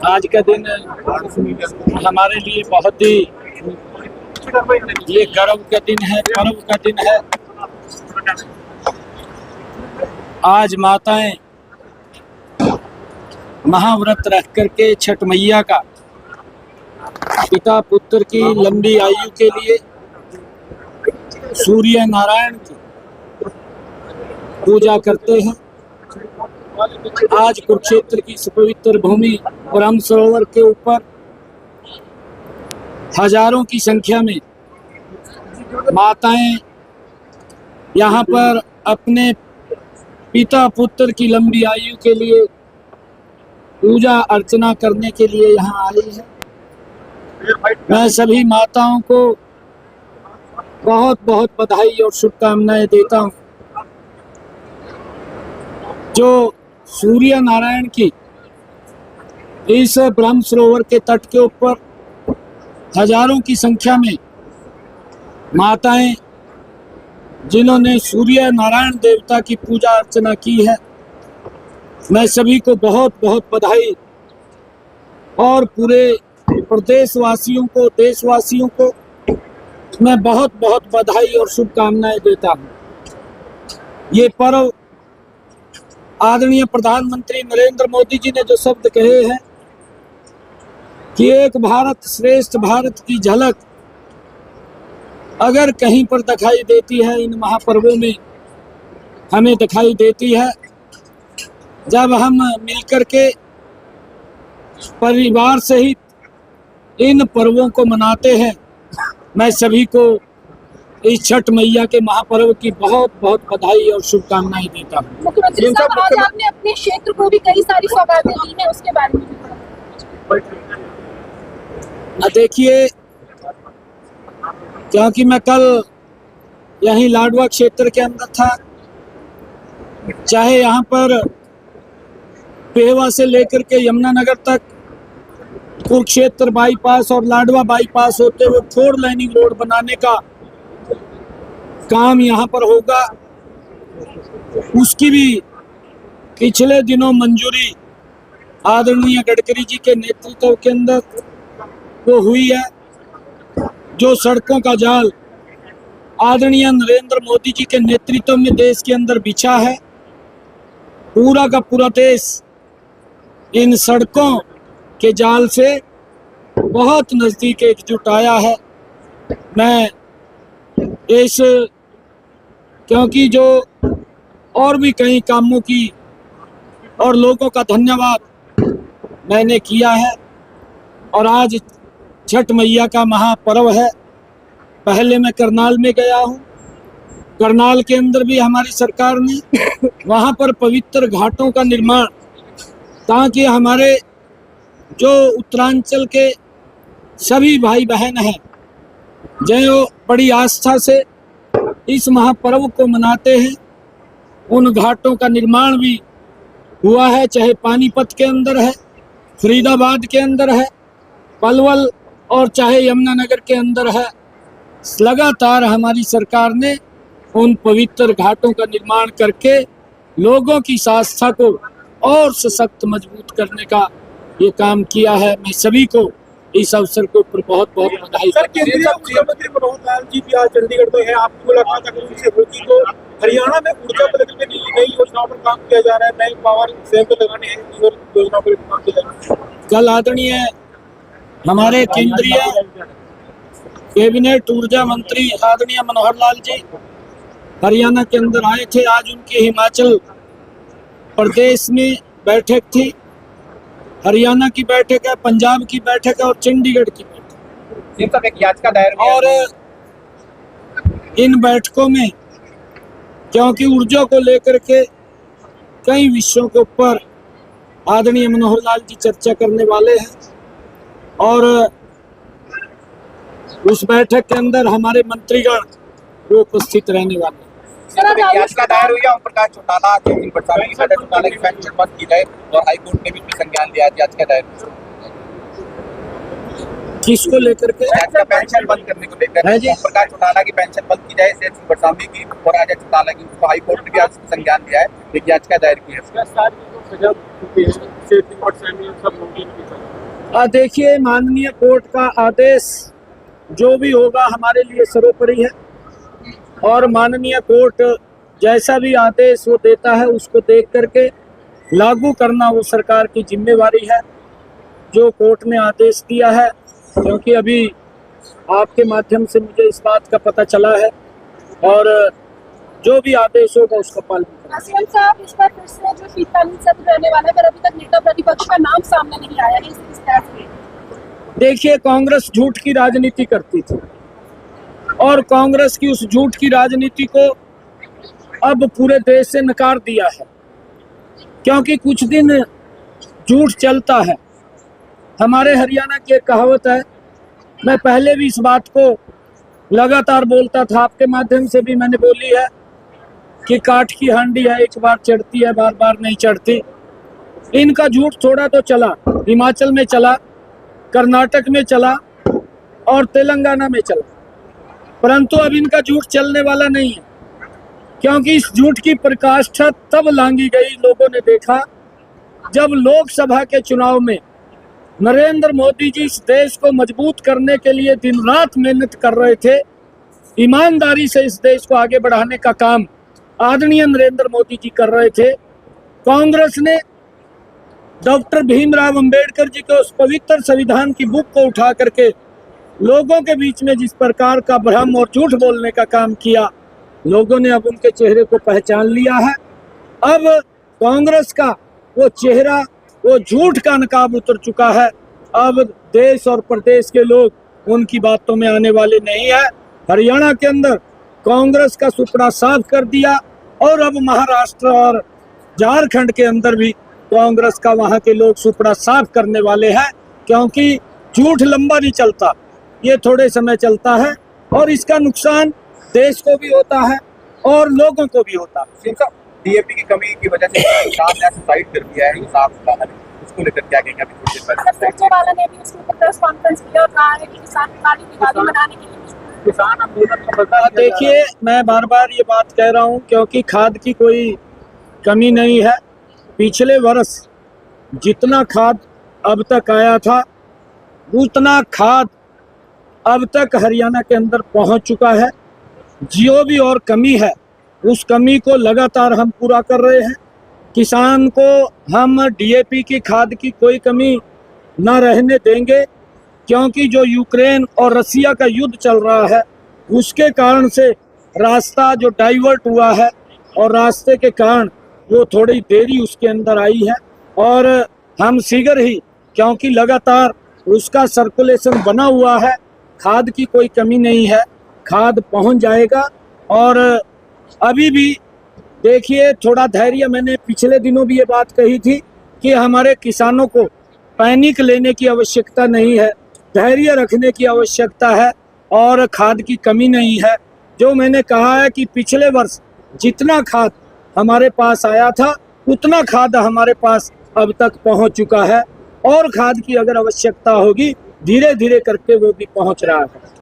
आज का दिन हमारे लिए बहुत ही ये गर्व का दिन है, पर्व का दिन है। आज माताएं महाव्रत रख करके छठ मैया का पिता पुत्र की लंबी आयु के लिए सूर्य नारायण की पूजा करते हैं। आज कुरुक्षेत्र की सुपवित्र भूमि ब्रह्म सरोवर के ऊपर हजारों की संख्या में माताएं यहाँ पर अपने पिता पुत्र की लंबी आयु के लिए पूजा अर्चना करने के लिए यहाँ आई है। मैं सभी माताओं को बहुत बहुत बधाई और शुभकामनाएं देता हूँ। जो सूर्य नारायण की इस ब्रह्म सरोवर के तट के ऊपर हजारों की संख्या में माताएं जिन्होंने सूर्य नारायण देवता की पूजा अर्चना की है, मैं सभी को बहुत बहुत बधाई और पूरे प्रदेशवासियों को, देशवासियों को मैं बहुत बहुत बधाई और शुभकामनाएं देता हूँ। ये पर्व आदरणीय प्रधानमंत्री नरेंद्र मोदी जी ने जो शब्द कहे हैं कि एक भारत श्रेष्ठ भारत की झलक अगर कहीं पर दिखाई देती है, इन महापर्वों में हमें दिखाई देती है। जब हम मिलकर के परिवार सहित इन पर्वों को मनाते हैं, मैं सभी को इस छठ मैया के महापर्व की बहुत बहुत बधाई और शुभकामनाएं देता हूँ। मुख्यमंत्री साहब, आज आपने अपने क्षेत्र को भी कई सारी सौगातें दी हैं, उसके बारे में देखिए, क्योंकि मैं कल यहीं लाडवा क्षेत्र के अंदर था, चाहे यहाँ पर पेहवा से लेकर के यमुनानगर तक कुरुक्षेत्र बाईपास और लाडवा बाईपास होते हुए 4 लाइनिंग रोड बनाने का काम यहाँ पर होगा, उसकी भी पिछले दिनों मंजूरी आदरणीय गडकरी जी के नेतृत्व के अंदर वो हुई है। जो सड़कों का जाल आदरणीय नरेंद्र मोदी जी के नेतृत्व में देश के अंदर बिछा है, पूरा का पूरा देश इन सड़कों के जाल से बहुत नज़दीक एकजुट आया है। मैं इस क्योंकि जो और भी कई कामों की और लोगों का धन्यवाद मैंने किया है। और आज छठ मैया का महापर्व है। पहले मैं करनाल में गया हूँ, करनाल के अंदर भी हमारी सरकार ने वहाँ पर पवित्र घाटों का निर्माण, ताकि हमारे जो उत्तरांचल के सभी भाई बहन हैं जो बड़ी आस्था से इस महापर्व को मनाते हैं, उन घाटों का निर्माण भी हुआ है। चाहे पानीपत के अंदर है, फरीदाबाद के अंदर है, पलवल और चाहे यमुनानगर के अंदर है। लगातार हमारी सरकार ने उन पवित्र घाटों का निर्माण करके लोगों की आस्था को और सशक्त मजबूत करने का ये काम किया है। मैं सभी को इस अवसर के ऊपर बहुत बहुत बधाई। सर, केंद्रीय मुख्यमंत्री मनोहर लाल जी भी आज चंडीगढ़ में है, आपकी मुलाकात अगर उनसे होगी तो हरियाणा में ऊर्जा को लेकर नई योजनाओं पर काम किया जा रहा है, नए पावर संयंत्र लगाने हैं, योजनाओं पर काम किया जा रहा है। कल आदरणीय हमारे केंद्रीय कैबिनेट ऊर्जा मंत्री आदरणीय मनोहर लाल जी हरियाणा के अंदर आए थे। आज उनकी हिमाचल प्रदेश में बैठक थी, हरियाणा की बैठक है, पंजाब की बैठक है और चंडीगढ़ की बैठक। एक याचिका दायर और इन बैठकों में क्योंकि ऊर्जा को लेकर के कई विषयों के ऊपर आदरणीय मनोहर लाल जी चर्चा करने वाले हैं, और उस बैठक के अंदर हमारे मंत्रीगण वो उपस्थित रहने वाले हैं। याचिका दायर हुई है ओम प्रकाश चौटाला चौटाला की पेंशन बंद की जाए, और हाईकोर्ट ने भी संज्ञान लिया। याचिका दायर किसको लेकर के? पेंशन बंद करने को लेकर ओम प्रकाश चौटाला की पेंशन बंद की जाए, सेठ बरसामी की और अजय चौटाला की, उसको हाईकोर्ट ने भी आज संज्ञान लिया है, एक याचिका दायर की है। सजा चुके हैं, सेफ्टी कोर्ट फैमिली सब होगी इनकी सजा। देखिए, माननीय कोर्ट का आदेश जो भी होगा हमारे लिए सर्वोपरि है और माननीय कोर्ट जैसा भी आदेश वो देता है उसको देख करके लागू करना वो सरकार की जिम्मेवारी है। जो कोर्ट ने आदेश दिया है, क्योंकि अभी आपके माध्यम से मुझे इस बात का पता चला है, और जो भी आदेश होगा उसका पालन करेंगे। सीएम साहब, इस पर फिर से जो शीतकालीन सत्र रहने वाला है, पर अभी तक नेता प्रतिपक्ष का नाम सामने नहीं आया है, इस तरह से। देखिए, कांग्रेस झूठ की राजनीति करती थी और कांग्रेस की उस झूठ की राजनीति को अब पूरे देश से नकार दिया है, क्योंकि कुछ दिन झूठ चलता है। हमारे हरियाणा की एक कहावत है, मैं पहले भी इस बात को लगातार बोलता था, आपके माध्यम से भी मैंने बोली है कि काठ की हांडी है, एक बार चढ़ती है बार बार नहीं चढ़ती। इनका झूठ थोड़ा तो चला, हिमाचल में चला, कर्नाटक में चला और तेलंगाना में चला, परंतु अब इनका झूठ चलने वाला नहीं है, क्योंकि इस झूठ की पराकाष्ठा तब लांगी गई, लोगों ने देखा जब लोकसभा के चुनाव में नरेंद्र मोदी जी इस देश को मजबूत करने के लिए दिन रात मेहनत कर रहे थे। ईमानदारी से इस देश को आगे बढ़ाने का काम आदरणीय नरेंद्र मोदी जी कर रहे थे। कांग्रेस ने डॉक्टर भीमराव अंबेडकर जी के उस पवित्र संविधान की बुक को उठा करके लोगों के बीच में जिस प्रकार का भ्रम और झूठ बोलने का काम किया, लोगों ने अब उनके चेहरे को पहचान लिया है। अब कांग्रेस का वो चेहरा, वो झूठ का नकाब उतर चुका है। अब देश और प्रदेश के लोग उनकी बातों में आने वाले नहीं है। हरियाणा के अंदर कांग्रेस का सुपड़ा साफ कर दिया और अब महाराष्ट्र और झारखंड के अंदर भी कांग्रेस का वहां के लोग सुपड़ा साफ करने वाले हैं, क्योंकि झूठ लंबा नहीं चलता, ये थोड़े समय चलता है और इसका नुकसान देश को भी होता है और लोगों को भी होता है। डीएपी की कमी की वजह से किसान ने सुसाइड कर दिया है, उसको लेकर क्या कहेंगे? अभी थोड़ी देर पहले सुरजेवाला ने भी उसके ऊपर प्रेस कॉन्फ्रेंस किया और कहा है कि किसान काली दिवाली मनाने के लिए किसान आंदोलन का बता देखिए, मैं बार बार ये बात कह रहा हूँ, क्योंकि खाद की कोई कमी नहीं है। पिछले वर्ष जितना खाद अब तक आया था उतना खाद अब तक हरियाणा के अंदर पहुंच चुका है। जो भी और कमी है उस कमी को लगातार हम पूरा कर रहे हैं। किसान को हम डीएपी की खाद की कोई कमी ना रहने देंगे, क्योंकि जो यूक्रेन और रसिया का युद्ध चल रहा है उसके कारण से रास्ता जो डाइवर्ट हुआ है और रास्ते के कारण वो थोड़ी देरी उसके अंदर आई है, और हम शीघ्र ही, क्योंकि लगातार उसका सर्कुलेशन बना हुआ है, खाद की कोई कमी नहीं है, खाद पहुंच जाएगा। और अभी भी देखिए, थोड़ा धैर्य, मैंने पिछले दिनों भी ये बात कही थी कि हमारे किसानों को पैनिक लेने की आवश्यकता नहीं है, धैर्य रखने की आवश्यकता है और खाद की कमी नहीं है। जो मैंने कहा है कि पिछले वर्ष जितना खाद हमारे पास आया था उतना खाद हमारे पास अब तक पहुंच चुका है, और खाद की अगर आवश्यकता होगी धीरे धीरे करके वो भी पहुंच रहा है।